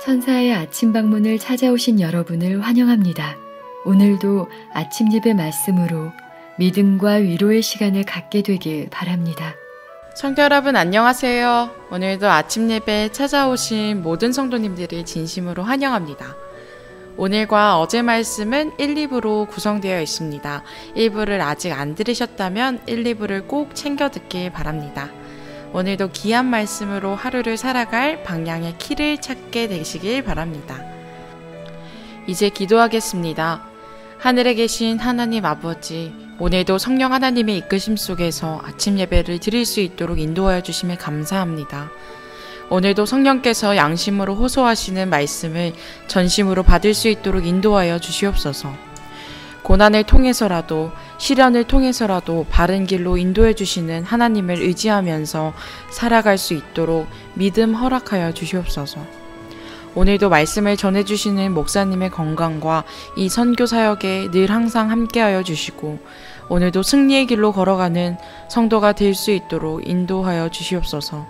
천사의 아침 방문을 찾아오신 여러분을 환영합니다. 오늘도 아침 예배 말씀으로 믿음과 위로의 시간을 갖게 되길 바랍니다. 성도 여러분 안녕하세요. 오늘도 아침 예배에 찾아오신 모든 성도님들을 진심으로 환영합니다. 오늘과 어제 말씀은 1, 2부로 구성되어 있습니다. 1부를 아직 안 들으셨다면 1, 2부를 꼭 챙겨 듣길 바랍니다. 오늘도 귀한 말씀으로 하루를 살아갈 방향의 키를 찾게 되시길 바랍니다. 이제 기도하겠습니다. 하늘에 계신 하나님 아버지, 오늘도 성령 하나님의 이끄심 속에서 아침 예배를 드릴 수 있도록 인도하여 주심에 감사합니다. 오늘도 성령께서 양심으로 호소하시는 말씀을 전심으로 받을 수 있도록 인도하여 주시옵소서. 고난을 통해서라도 시련을 통해서라도 바른 길로 인도해 주시는 하나님을 의지하면서 살아갈 수 있도록 믿음 허락하여 주시옵소서. 오늘도 말씀을 전해주시는 목사님의 건강과 이 선교 사역에 늘 항상 함께하여 주시고 오늘도 승리의 길로 걸어가는 성도가 될 수 있도록 인도하여 주시옵소서.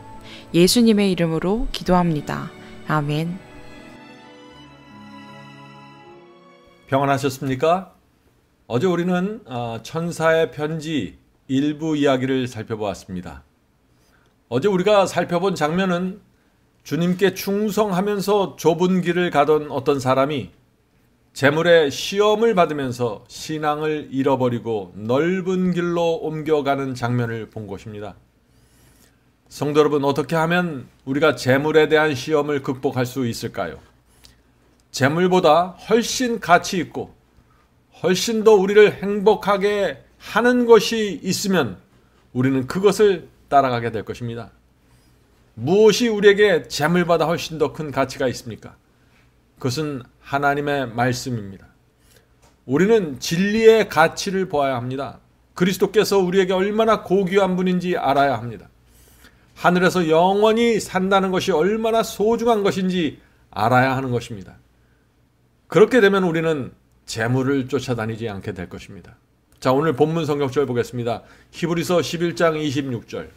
예수님의 이름으로 기도합니다. 아멘. 평안하셨습니까? 어제 우리는 천사의 편지 일부 이야기를 살펴보았습니다. 어제 우리가 살펴본 장면은 주님께 충성하면서 좁은 길을 가던 어떤 사람이 재물의 시험을 받으면서 신앙을 잃어버리고 넓은 길로 옮겨가는 장면을 본 것입니다. 성도 여러분, 어떻게 하면 우리가 재물에 대한 시험을 극복할 수 있을까요? 재물보다 훨씬 가치 있고 훨씬 더 우리를 행복하게 하는 것이 있으면 우리는 그것을 따라가게 될 것입니다. 무엇이 우리에게 재물보다 훨씬 더 큰 가치가 있습니까? 그것은 하나님의 말씀입니다. 우리는 진리의 가치를 보아야 합니다. 그리스도께서 우리에게 얼마나 고귀한 분인지 알아야 합니다. 하늘에서 영원히 산다는 것이 얼마나 소중한 것인지 알아야 하는 것입니다. 그렇게 되면 우리는 재물을 쫓아다니지 않게 될 것입니다. 자, 오늘 본문 성경절 보겠습니다. 히브리서 11장 26절.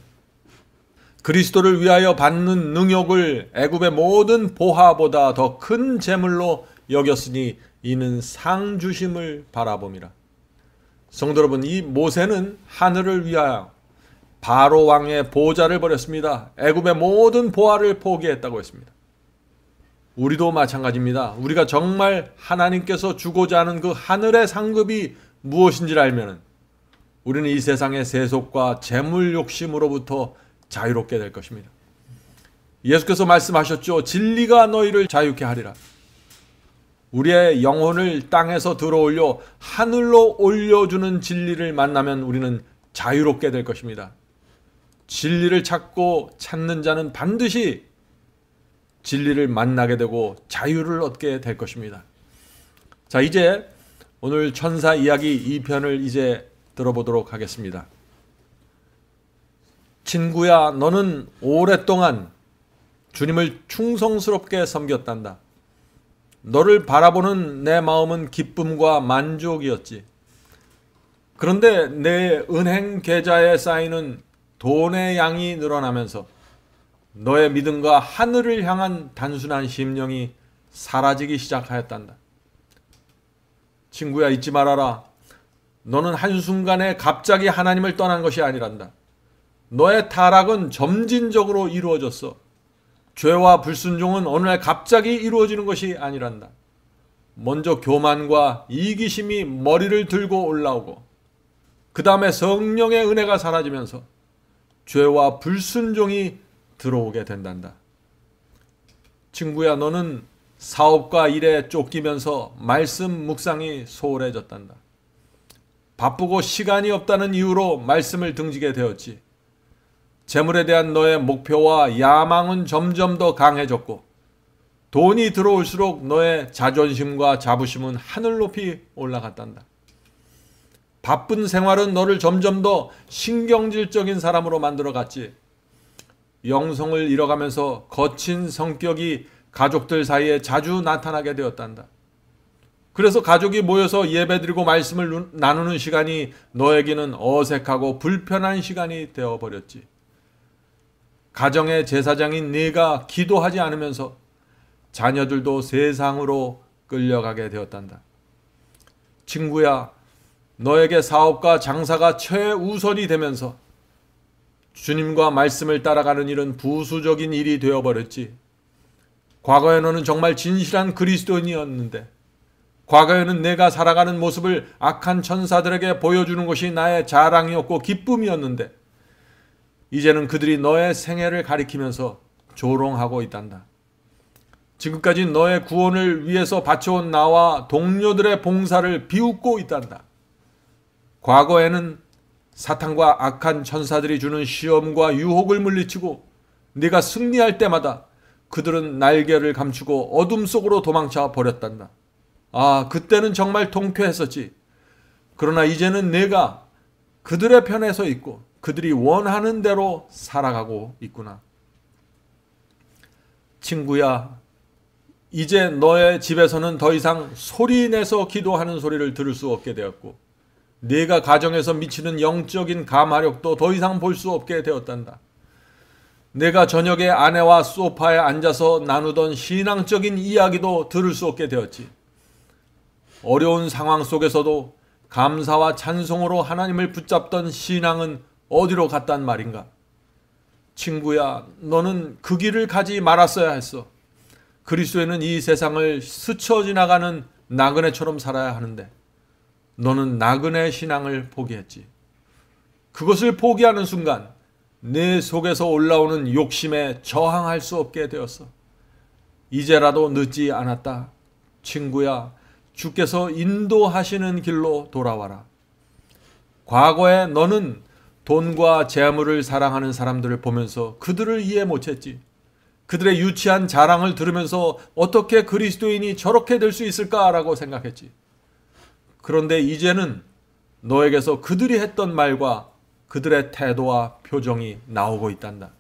그리스도를 위하여 받는 능욕을 애굽의 모든 보화보다 더 큰 재물로 여겼으니 이는 상 주심을 바라봄이라. 성도 여러분, 이 모세는 하늘을 위하여 바로 왕의 보좌를 버렸습니다. 애굽의 모든 보화를 포기했다고 했습니다. 우리도 마찬가지입니다. 우리가 정말 하나님께서 주고자 하는 그 하늘의 상급이 무엇인지를 알면 우리는 이 세상의 세속과 재물 욕심으로부터 자유롭게 될 것입니다. 예수께서 말씀하셨죠. 진리가 너희를 자유케 하리라. 우리의 영혼을 땅에서 들어올려 하늘로 올려주는 진리를 만나면 우리는 자유롭게 될 것입니다. 진리를 찾고 찾는 자는 반드시 진리를 만나게 되고 자유를 얻게 될 것입니다. 자, 이제 오늘 천사 이야기 2편을 이제 들어보도록 하겠습니다. 친구야, 너는 오랫동안 주님을 충성스럽게 섬겼단다. 너를 바라보는 내 마음은 기쁨과 만족이었지. 그런데 내 은행 계좌에 쌓이는 돈의 양이 늘어나면서 너의 믿음과 하늘을 향한 단순한 심령이 사라지기 시작하였단다. 친구야, 잊지 말아라. 너는 한순간에 갑자기 하나님을 떠난 것이 아니란다. 너의 타락은 점진적으로 이루어졌어. 죄와 불순종은 어느 날 갑자기 이루어지는 것이 아니란다. 먼저 교만과 이기심이 머리를 들고 올라오고 그 다음에 성령의 은혜가 사라지면서 죄와 불순종이 들어오게 된단다. 친구야, 너는 사업과 일에 쫓기면서 말씀 묵상이 소홀해졌단다. 바쁘고 시간이 없다는 이유로 말씀을 등지게 되었지. 재물에 대한 너의 목표와 야망은 점점 더 강해졌고 돈이 들어올수록 너의 자존심과 자부심은 하늘 높이 올라갔단다. 바쁜 생활은 너를 점점 더 신경질적인 사람으로 만들어갔지. 영성을 잃어가면서 거친 성격이 가족들 사이에 자주 나타나게 되었단다. 그래서 가족이 모여서 예배드리고 말씀을 나누는 시간이 너에게는 어색하고 불편한 시간이 되어버렸지. 가정의 제사장인 네가 기도하지 않으면서 자녀들도 세상으로 끌려가게 되었단다. 친구야, 너에게 사업과 장사가 최우선이 되면서 주님과 말씀을 따라가는 일은 부수적인 일이 되어버렸지. 과거에 너는 정말 진실한 그리스도인이었는데, 과거에는 내가 살아가는 모습을 악한 천사들에게 보여주는 것이 나의 자랑이었고 기쁨이었는데, 이제는 그들이 너의 생애를 가리키면서 조롱하고 있단다. 지금까지 너의 구원을 위해서 바쳐온 나와 동료들의 봉사를 비웃고 있단다. 과거에는 사탄과 악한 천사들이 주는 시험과 유혹을 물리치고 네가 승리할 때마다 그들은 날개를 감추고 어둠 속으로 도망쳐 버렸단다. 아, 그때는 정말 통쾌했었지. 그러나 이제는 내가 그들의 편에 서 있고 그들이 원하는 대로 살아가고 있구나. 친구야, 이제 너의 집에서는 더 이상 소리내서 기도하는 소리를 들을 수 없게 되었고, 네가 가정에서 미치는 영적인 감화력도 더 이상 볼 수 없게 되었단다. 내가 저녁에 아내와 소파에 앉아서 나누던 신앙적인 이야기도 들을 수 없게 되었지. 어려운 상황 속에서도 감사와 찬송으로 하나님을 붙잡던 신앙은 어디로 갔단 말인가? 친구야, 너는 그 길을 가지 말았어야 했어. 그리스도에는 이 세상을 스쳐 지나가는 나그네처럼 살아야 하는데 너는 나그네 신앙을 포기했지. 그것을 포기하는 순간 내 속에서 올라오는 욕심에 저항할 수 없게 되었어. 이제라도 늦지 않았다. 친구야, 주께서 인도하시는 길로 돌아와라. 과거에 너는 돈과 재물을 사랑하는 사람들을 보면서 그들을 이해 못했지. 그들의 유치한 자랑을 들으면서 어떻게 그리스도인이 저렇게 될 수 있을까라고 생각했지. 그런데 이제는 너에게서 그들이 했던 말과 그들의 태도와 표정이 나오고 있단다.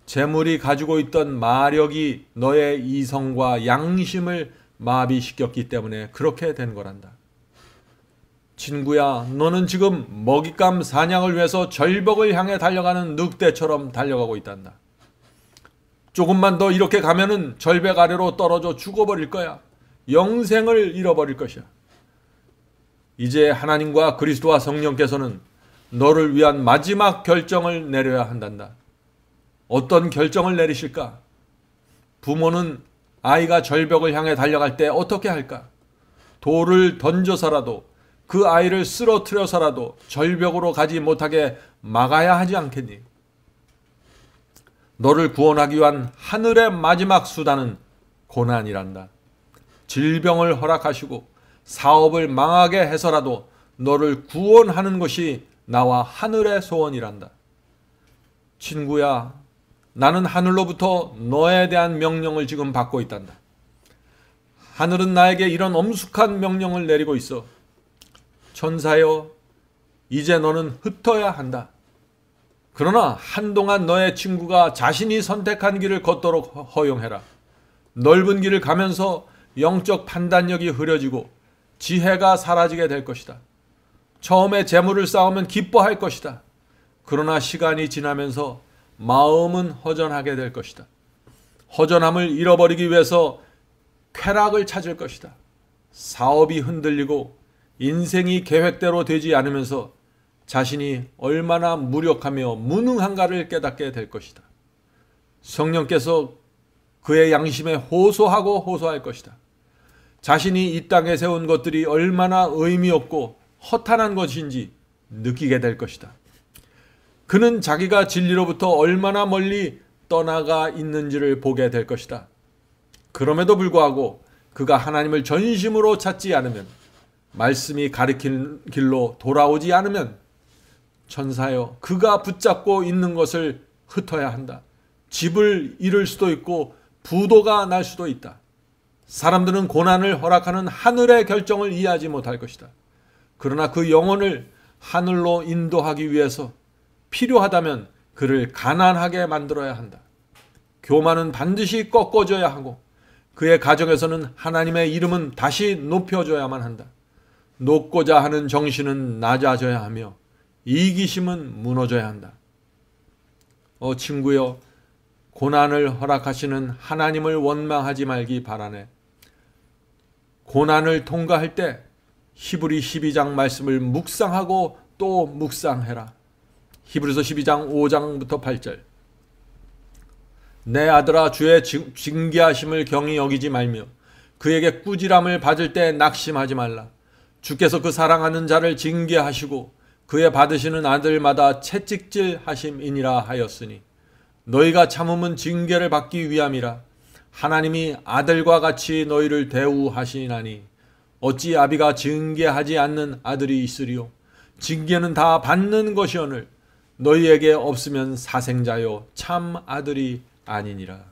재물이 가지고 있던 마력이 너의 이성과 양심을 마비시켰기 때문에 그렇게 된 거란다. 친구야, 너는 지금 먹잇감 사냥을 위해서 절벽을 향해 달려가는 늑대처럼 달려가고 있단다. 조금만 더 이렇게 가면은 절벽 아래로 떨어져 죽어버릴 거야. 영생을 잃어버릴 것이야. 이제 하나님과 그리스도와 성령께서는 너를 위한 마지막 결정을 내려야 한단다. 어떤 결정을 내리실까? 부모는 아이가 절벽을 향해 달려갈 때 어떻게 할까? 돌을 던져서라도 그 아이를 쓰러뜨려서라도 절벽으로 가지 못하게 막아야 하지 않겠니? 너를 구원하기 위한 하늘의 마지막 수단은 고난이란다. 질병을 허락하시고 사업을 망하게 해서라도 너를 구원하는 것이 나와 하늘의 소원이란다. 친구야, 나는 하늘로부터 너에 대한 명령을 지금 받고 있단다. 하늘은 나에게 이런 엄숙한 명령을 내리고 있어. 천사여, 이제 너는 흩어야 한다. 그러나 한동안 너의 친구가 자신이 선택한 길을 걷도록 허용해라. 넓은 길을 가면서 영적 판단력이 흐려지고 지혜가 사라지게 될 것이다. 처음에 재물을 쌓으면 기뻐할 것이다. 그러나 시간이 지나면서 마음은 허전하게 될 것이다. 허전함을 잃어버리기 위해서 쾌락을 찾을 것이다. 사업이 흔들리고 인생이 계획대로 되지 않으면서 자신이 얼마나 무력하며 무능한가를 깨닫게 될 것이다. 성령께서 그의 양심에 호소하고 호소할 것이다. 자신이 이 땅에 세운 것들이 얼마나 의미 없고 허탄한 것인지 느끼게 될 것이다. 그는 자기가 진리로부터 얼마나 멀리 떠나가 있는지를 보게 될 것이다. 그럼에도 불구하고 그가 하나님을 전심으로 찾지 않으면, 말씀이 가리킨 길로 돌아오지 않으면, 천사여, 그가 붙잡고 있는 것을 흩어야 한다. 집을 잃을 수도 있고 부도가 날 수도 있다. 사람들은 고난을 허락하는 하늘의 결정을 이해하지 못할 것이다. 그러나 그 영혼을 하늘로 인도하기 위해서 필요하다면 그를 가난하게 만들어야 한다. 교만은 반드시 꺾어져야 하고 그의 가정에서는 하나님의 이름은 다시 높여줘야만 한다. 높고자 하는 정신은 낮아져야 하며 이기심은 무너져야 한다. 친구여, 고난을 허락하시는 하나님을 원망하지 말기 바라네. 고난을 통과할 때 히브리 12장 말씀을 묵상하고 또 묵상해라. 히브리서 12장 5장부터 8절. 내 아들아, 주의 징계하심을 경히 여기지 말며 그에게 꾸지람을 받을 때 낙심하지 말라. 주께서 그 사랑하는 자를 징계하시고 그의 받으시는 아들마다 채찍질 하심이니라 하였으니 너희가 참음은 징계를 받기 위함이라. 하나님이 아들과 같이 너희를 대우하시나니 어찌 아비가 징계하지 않는 아들이 있으리요. 징계는 다 받는 것이오늘 너희에게 없으면 사생자요 참 아들이 아니니라.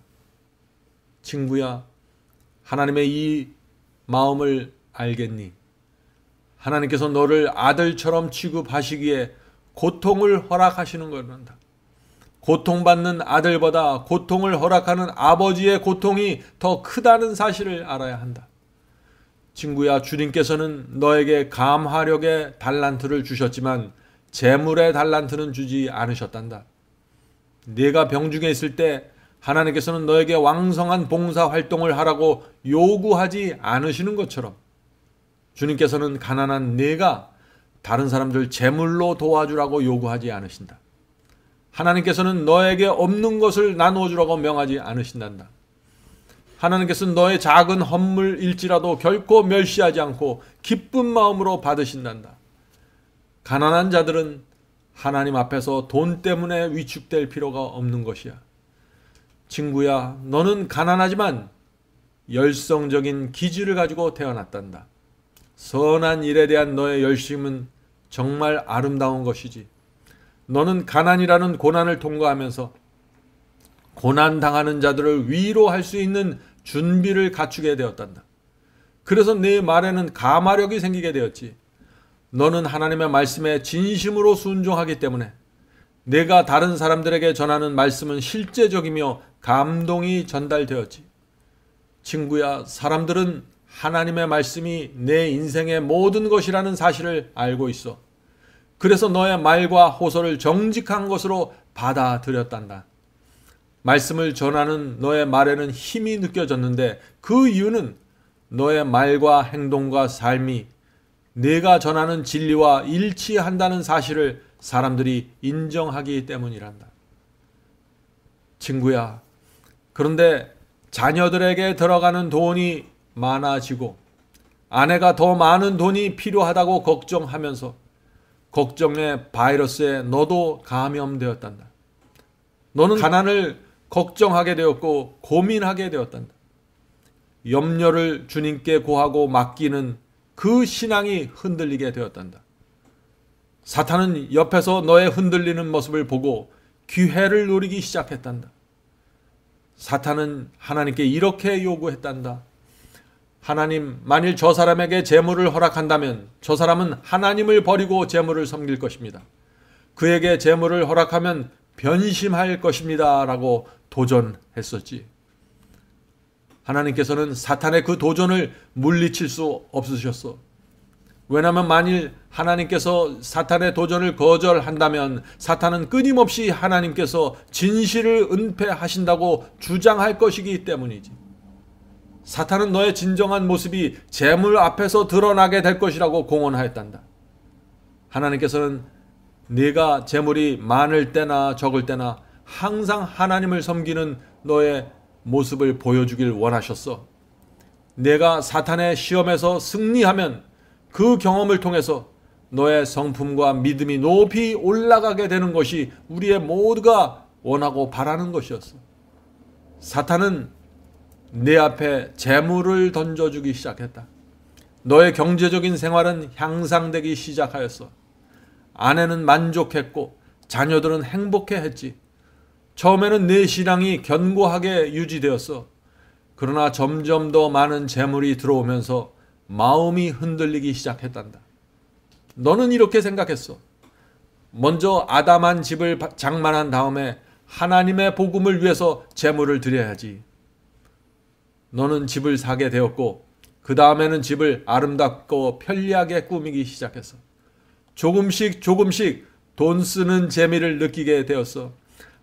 친구야, 하나님의 이 마음을 알겠니? 하나님께서 너를 아들처럼 취급하시기에 고통을 허락하시는 거란다. 고통받는 아들보다 고통을 허락하는 아버지의 고통이 더 크다는 사실을 알아야 한다. 친구야, 주님께서는 너에게 감화력의 달란트를 주셨지만 재물의 달란트는 주지 않으셨단다. 네가 병중에 있을 때 하나님께서는 너에게 왕성한 봉사 활동을 하라고 요구하지 않으시는 것처럼 주님께서는 가난한 네가 다른 사람들 재물로 도와주라고 요구하지 않으신다. 하나님께서는 너에게 없는 것을 나누어 주라고 명하지 않으신단다. 하나님께서는 너의 작은 헌물일지라도 결코 멸시하지 않고 기쁜 마음으로 받으신단다. 가난한 자들은 하나님 앞에서 돈 때문에 위축될 필요가 없는 것이야. 친구야, 너는 가난하지만 열성적인 기질을 가지고 태어났단다. 선한 일에 대한 너의 열심은 정말 아름다운 것이지. 너는 가난이라는 고난을 통과하면서 고난당하는 자들을 위로할 수 있는 준비를 갖추게 되었단다. 그래서 네 말에는 감화력이 생기게 되었지. 너는 하나님의 말씀에 진심으로 순종하기 때문에 내가 다른 사람들에게 전하는 말씀은 실제적이며 감동이 전달되었지. 친구야, 사람들은 하나님의 말씀이 내 인생의 모든 것이라는 사실을 알고 있어. 그래서 너의 말과 호소를 정직한 것으로 받아들였단다. 말씀을 전하는 너의 말에는 힘이 느껴졌는데 그 이유는 너의 말과 행동과 삶이 내가 전하는 진리와 일치한다는 사실을 사람들이 인정하기 때문이란다. 친구야, 그런데 자녀들에게 들어가는 돈이 많아지고 아내가 더 많은 돈이 필요하다고 걱정하면서 걱정의 바이러스에 너도 감염되었단다. 너는 가난을 걱정하게 되었고 고민하게 되었단다. 염려를 주님께 고하고 맡기는 그 신앙이 흔들리게 되었단다. 사탄은 옆에서 너의 흔들리는 모습을 보고 기회를 노리기 시작했단다. 사탄은 하나님께 이렇게 요구했단다. 하나님, 만일 저 사람에게 재물을 허락한다면 저 사람은 하나님을 버리고 재물을 섬길 것입니다. 그에게 재물을 허락하면 변심할 것입니다. 라고 도전했었지. 하나님께서는 사탄의 그 도전을 물리칠 수 없으셨어. 왜냐하면 만일 하나님께서 사탄의 도전을 거절한다면 사탄은 끊임없이 하나님께서 진실을 은폐하신다고 주장할 것이기 때문이지. 사탄은 너의 진정한 모습이 재물 앞에서 드러나게 될 것이라고 공언하였단다. 하나님께서는 네가 재물이 많을 때나 적을 때나 항상 하나님을 섬기는 너의 모습을 보여주길 원하셨어. 내가 사탄의 시험에서 승리하면 그 경험을 통해서 너의 성품과 믿음이 높이 올라가게 되는 것이 우리의 모두가 원하고 바라는 것이었어. 사탄은 내 앞에 재물을 던져주기 시작했다. 너의 경제적인 생활은 향상되기 시작하였어. 아내는 만족했고 자녀들은 행복해했지. 처음에는 내 신앙이 견고하게 유지되었어. 그러나 점점 더 많은 재물이 들어오면서 마음이 흔들리기 시작했단다. 너는 이렇게 생각했어. 먼저 아담한 집을 장만한 다음에 하나님의 복음을 위해서 재물을 드려야지. 너는 집을 사게 되었고 그 다음에는 집을 아름답고 편리하게 꾸미기 시작했어. 조금씩 돈 쓰는 재미를 느끼게 되었어.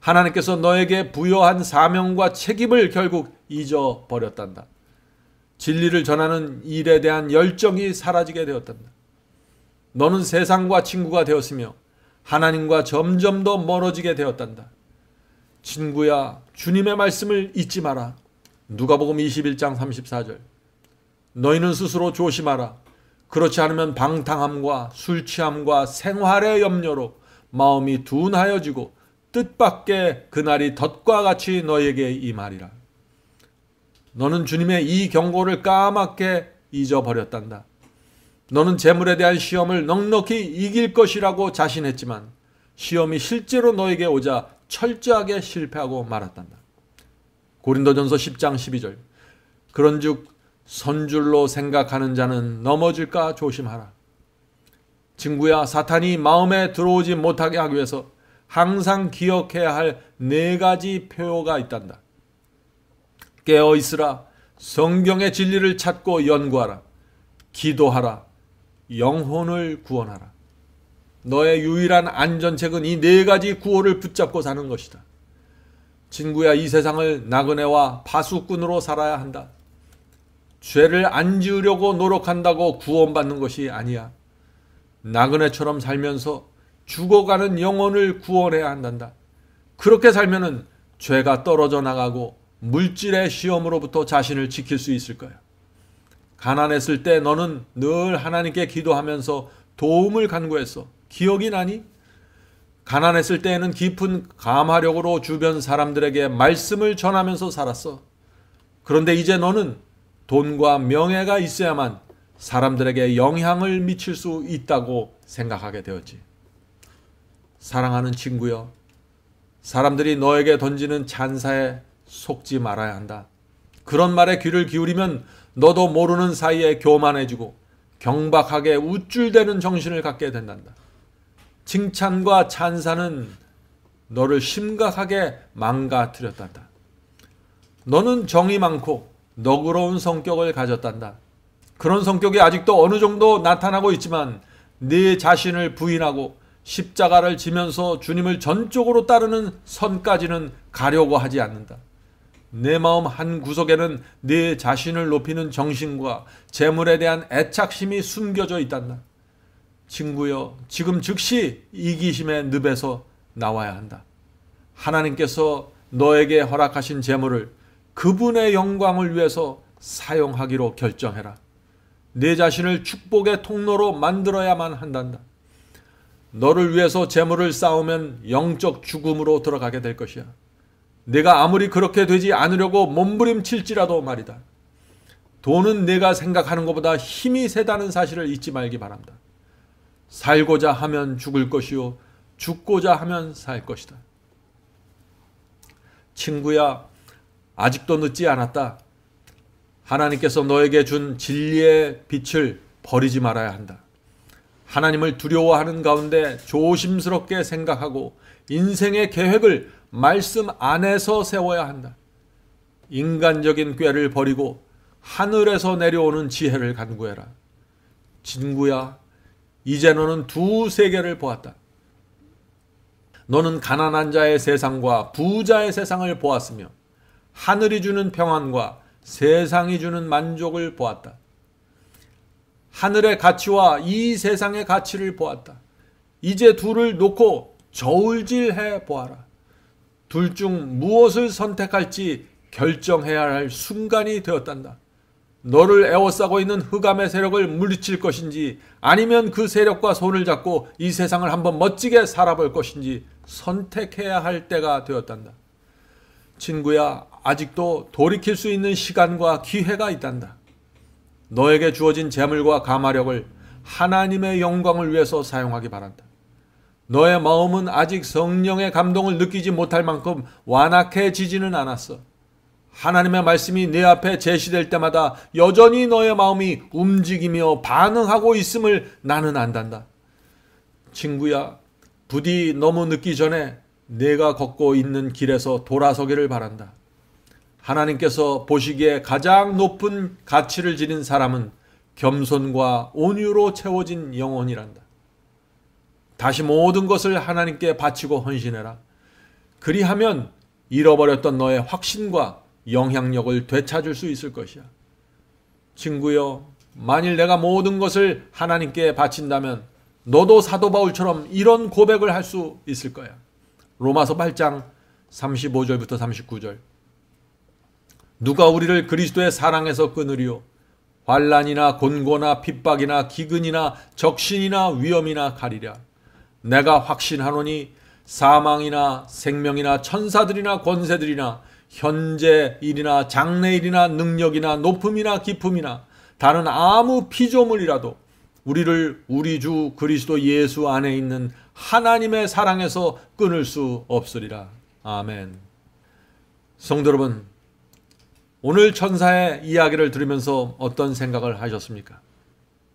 하나님께서 너에게 부여한 사명과 책임을 결국 잊어버렸단다. 진리를 전하는 일에 대한 열정이 사라지게 되었단다. 너는 세상과 친구가 되었으며 하나님과 점점 더 멀어지게 되었단다. 친구야, 주님의 말씀을 잊지 마라. 누가복음 21장 34절. 너희는 스스로 조심하라. 그렇지 않으면 방탕함과 술 취함과 생활의 염려로 마음이 둔하여지고 뜻밖의 그날이 덫과 같이 너에게 임하리라. 너는 주님의 이 경고를 까맣게 잊어버렸단다. 너는 재물에 대한 시험을 넉넉히 이길 것이라고 자신했지만 시험이 실제로 너에게 오자 철저하게 실패하고 말았단다. 고린도전서 10장 12절. 그런즉 선줄로 생각하는 자는 넘어질까 조심하라. 친구야, 사탄이 마음에 들어오지 못하게 하기 위해서 항상 기억해야 할 4가지 표가 있단다. 깨어 있으라. 성경의 진리를 찾고 연구하라. 기도하라. 영혼을 구원하라. 너의 유일한 안전책은 이 4가지 구호를 붙잡고 사는 것이다. 친구야, 이 세상을 나그네와 파수꾼으로 살아야 한다. 죄를 안 지으려고 노력한다고 구원받는 것이 아니야. 나그네처럼 살면서 죽어가는 영혼을 구원해야 한단다. 그렇게 살면은 죄가 떨어져 나가고 물질의 시험으로부터 자신을 지킬 수 있을 거야. 가난했을 때 너는 늘 하나님께 기도하면서 도움을 간구했어. 기억이 나니? 가난했을 때에는 깊은 감화력으로 주변 사람들에게 말씀을 전하면서 살았어. 그런데 이제 너는 돈과 명예가 있어야만 사람들에게 영향을 미칠 수 있다고 생각하게 되었지. 사랑하는 친구여, 사람들이 너에게 던지는 찬사에 속지 말아야 한다. 그런 말에 귀를 기울이면 너도 모르는 사이에 교만해지고 경박하게 우쭐대는 정신을 갖게 된단다. 칭찬과 찬사는 너를 심각하게 망가뜨렸단다. 너는 정이 많고 너그러운 성격을 가졌단다. 그런 성격이 아직도 어느 정도 나타나고 있지만 네 자신을 부인하고 십자가를 지면서 주님을 전적으로 따르는 선까지는 가려고 하지 않는다. 내 마음 한 구석에는 네 자신을 높이는 정신과 재물에 대한 애착심이 숨겨져 있단다. 친구여, 지금 즉시 이기심의 늪에서 나와야 한다. 하나님께서 너에게 허락하신 재물을 그분의 영광을 위해서 사용하기로 결정해라. 내 자신을 축복의 통로로 만들어야만 한단다. 너를 위해서 재물을 쌓으면 영적 죽음으로 들어가게 될 것이야. 내가 아무리 그렇게 되지 않으려고 몸부림칠지라도 말이다. 돈은 내가 생각하는 것보다 힘이 세다는 사실을 잊지 말기 바랍니다. 살고자 하면 죽을 것이요 죽고자 하면 살 것이다. 친구야, 아직도 늦지 않았다. 하나님께서 너에게 준 진리의 빛을 버리지 말아야 한다. 하나님을 두려워하는 가운데 조심스럽게 생각하고 인생의 계획을 말씀 안에서 세워야 한다. 인간적인 꾀를 버리고 하늘에서 내려오는 지혜를 간구해라. 친구야, 이제 너는 두 세계를 보았다. 너는 가난한 자의 세상과 부자의 세상을 보았으며 하늘이 주는 평안과 세상이 주는 만족을 보았다. 하늘의 가치와 이 세상의 가치를 보았다. 이제 둘을 놓고 저울질해 보아라. 둘 중 무엇을 선택할지 결정해야 할 순간이 되었단다. 너를 에워싸고 있는 흑암의 세력을 물리칠 것인지 아니면 그 세력과 손을 잡고 이 세상을 한번 멋지게 살아볼 것인지 선택해야 할 때가 되었단다. 친구야, 아직도 돌이킬 수 있는 시간과 기회가 있단다. 너에게 주어진 재물과 감화력을 하나님의 영광을 위해서 사용하기 바란다. 너의 마음은 아직 성령의 감동을 느끼지 못할 만큼 완악해지지는 않았어. 하나님의 말씀이 내 앞에 제시될 때마다 여전히 너의 마음이 움직이며 반응하고 있음을 나는 안단다. 친구야, 부디 너무 늦기 전에 내가 걷고 있는 길에서 돌아서기를 바란다. 하나님께서 보시기에 가장 높은 가치를 지닌 사람은 겸손과 온유로 채워진 영혼이란다. 다시 모든 것을 하나님께 바치고 헌신해라. 그리하면 잃어버렸던 너의 확신과 영향력을 되찾을 수 있을 것이야. 친구여, 만일 내가 모든 것을 하나님께 바친다면 너도 사도 바울처럼 이런 고백을 할 수 있을 거야. 로마서 8장 35절부터 39절. 누가 우리를 그리스도의 사랑에서 끊으리요? 환난이나 곤고나 핍박이나 기근이나 적신이나 위험이나 가리랴. 내가 확신하노니 사망이나 생명이나 천사들이나 권세들이나 현재 일이나 장래 일이나 능력이나 높음이나 깊음이나 다른 아무 피조물이라도 우리를 우리 주 그리스도 예수 안에 있는 하나님의 사랑에서 끊을 수 없으리라. 아멘. 성도 여러분, 오늘 천사의 이야기를 들으면서 어떤 생각을 하셨습니까?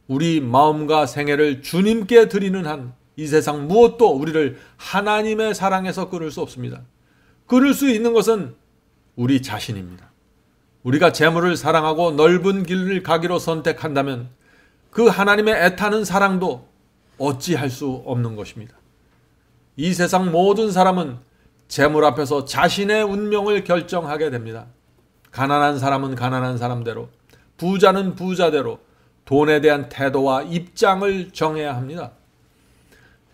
우리 마음과 생애를 주님께 드리는 한 이 세상 무엇도 우리를 하나님의 사랑에서 끊을 수 없습니다. 끊을 수 있는 것은 우리 자신입니다. 우리가 재물을 사랑하고 넓은 길을 가기로 선택한다면 그 하나님의 애타는 사랑도 어찌할 수 없는 것입니다. 이 세상 모든 사람은 재물 앞에서 자신의 운명을 결정하게 됩니다. 가난한 사람은 가난한 사람대로, 부자는 부자대로 돈에 대한 태도와 입장을 정해야 합니다.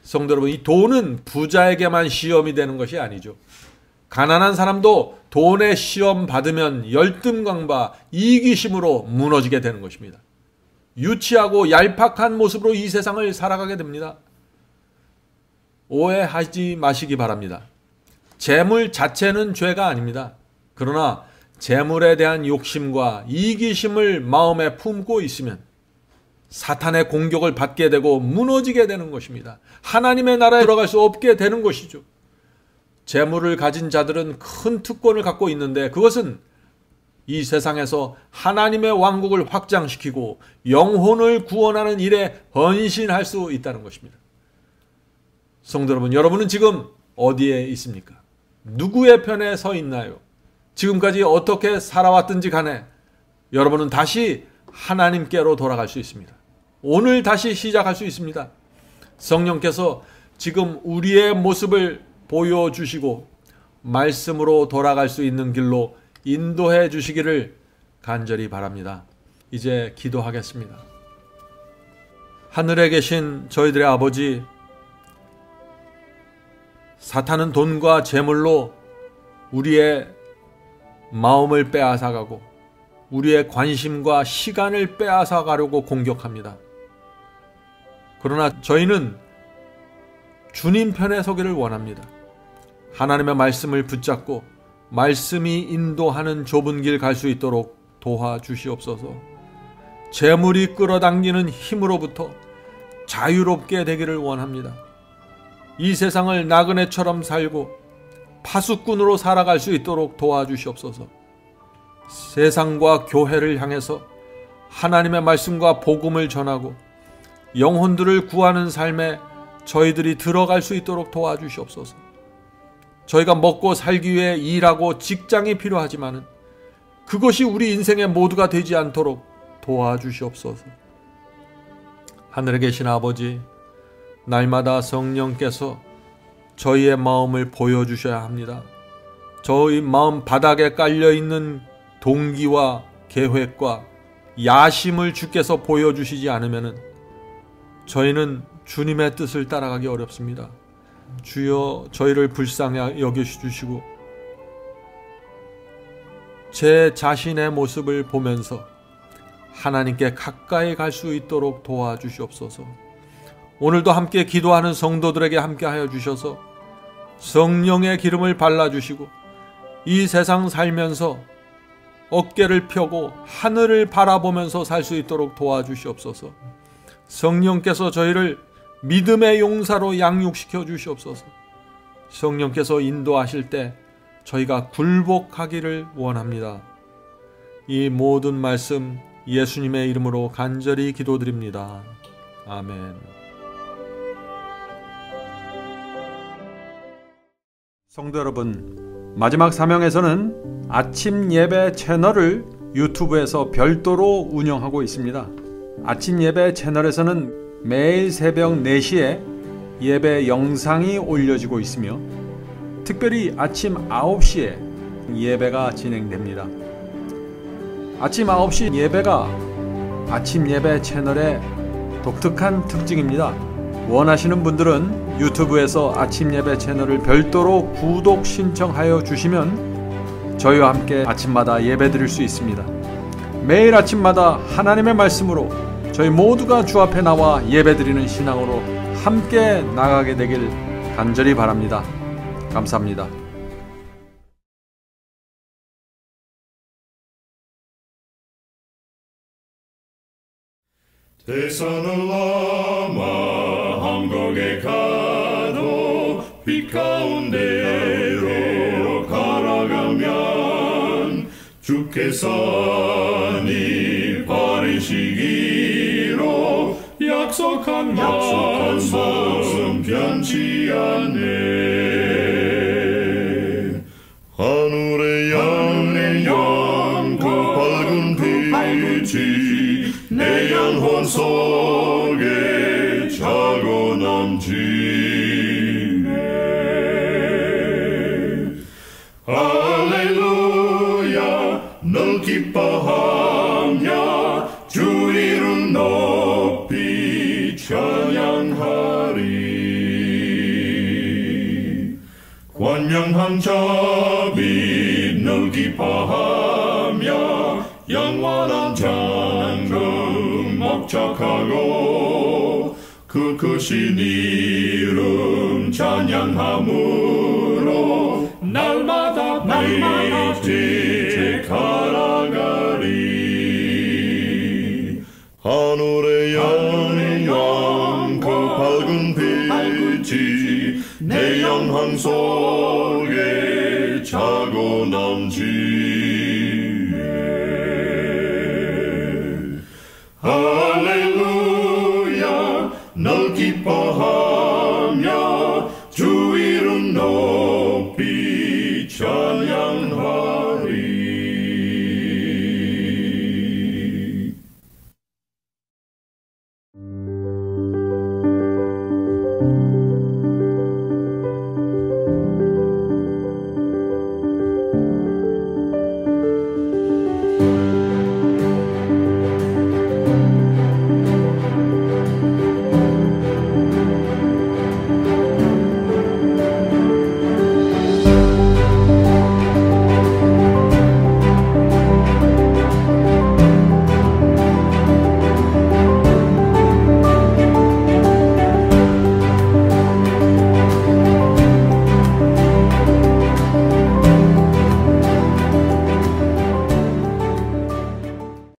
성도 여러분, 이 돈은 부자에게만 시험이 되는 것이 아니죠. 가난한 사람도 돈에 시험 받으면 열등감과 이기심으로 무너지게 되는 것입니다. 유치하고 얄팍한 모습으로 이 세상을 살아가게 됩니다. 오해하지 마시기 바랍니다. 재물 자체는 죄가 아닙니다. 그러나 재물에 대한 욕심과 이기심을 마음에 품고 있으면 사탄의 공격을 받게 되고 무너지게 되는 것입니다. 하나님의 나라에 들어갈 수 없게 되는 것이죠. 재물을 가진 자들은 큰 특권을 갖고 있는데 그것은 이 세상에서 하나님의 왕국을 확장시키고 영혼을 구원하는 일에 헌신할 수 있다는 것입니다. 성도 여러분, 여러분은 지금 어디에 있습니까? 누구의 편에 서 있나요? 지금까지 어떻게 살아왔든지 간에 여러분은 다시 하나님께로 돌아갈 수 있습니다. 오늘 다시 시작할 수 있습니다. 성령께서 지금 우리의 모습을 보여주시고 말씀으로 돌아갈 수 있는 길로 인도해 주시기를 간절히 바랍니다. 이제 기도하겠습니다. 하늘에 계신 저희들의 아버지, 사탄은 돈과 재물로 우리의 마음을 빼앗아가고 우리의 관심과 시간을 빼앗아가려고 공격합니다. 그러나 저희는 주님 편에 서기를 원합니다. 하나님의 말씀을 붙잡고 말씀이 인도하는 좁은 길 갈 수 있도록 도와주시옵소서. 재물이 끌어당기는 힘으로부터 자유롭게 되기를 원합니다. 이 세상을 나그네처럼 살고 파수꾼으로 살아갈 수 있도록 도와주시옵소서. 세상과 교회를 향해서 하나님의 말씀과 복음을 전하고 영혼들을 구하는 삶에 저희들이 들어갈 수 있도록 도와주시옵소서. 저희가 먹고 살기 위해 일하고 직장이 필요하지만 그것이 우리 인생의 모두가 되지 않도록 도와주시옵소서. 하늘에 계신 아버지, 날마다 성령께서 저희의 마음을 보여주셔야 합니다. 저희 마음 바닥에 깔려있는 동기와 계획과 야심을 주께서 보여주시지 않으면 저희는 주님의 뜻을 따라가기 어렵습니다. 주여, 저희를 불쌍히 여겨주시고 제 자신의 모습을 보면서 하나님께 가까이 갈 수 있도록 도와주시옵소서. 오늘도 함께 기도하는 성도들에게 함께하여 주셔서 성령의 기름을 발라주시고 이 세상 살면서 어깨를 펴고 하늘을 바라보면서 살 수 있도록 도와주시옵소서. 성령께서 저희를 믿음의 용사로 양육시켜 주시옵소서. 성령께서 인도하실 때 저희가 굴복하기를 원합니다. 이 모든 말씀 예수님의 이름으로 간절히 기도드립니다. 아멘. 성도 여러분, 마지막 사명에서는 아침 예배 채널을 유튜브에서 별도로 운영하고 있습니다. 아침 예배 채널에서는 매일 새벽 4시에 예배 영상이 올려지고 있으며 특별히 아침 9시에 예배가 진행됩니다. 아침 9시 예배가 아침 예배 채널의 독특한 특징입니다. 원하시는 분들은 유튜브에서 아침 예배 채널을 별도로 구독 신청하여 주시면 저희와 함께 아침마다 예배 드릴 수 있습니다. 매일 아침마다 하나님의 말씀으로 저희 모두가 주 앞에 나와 예배 드리는 신앙으로 함께 나가게 되길 간절히 바랍니다. 감사합니다. 대산을 넘어 한국에 가도 빛 가운데로 걸어가면 주께서니 버리시기로 약속한 말씀 변치 않네. 하늘의 영 그 밝은 빛이 내 영혼 속에 자고 남지네. 할렐루야 널 기뻐하며 주 이름 높이 찬양하리. 권명한 자비 널 기뻐하며 영원한 장금 목적하고 그 크신 이름 찬양함으로 날마다 빛에 걸어가리. 하늘의 영광 그 밝은 빛이 내 영혼 속에 자고 남지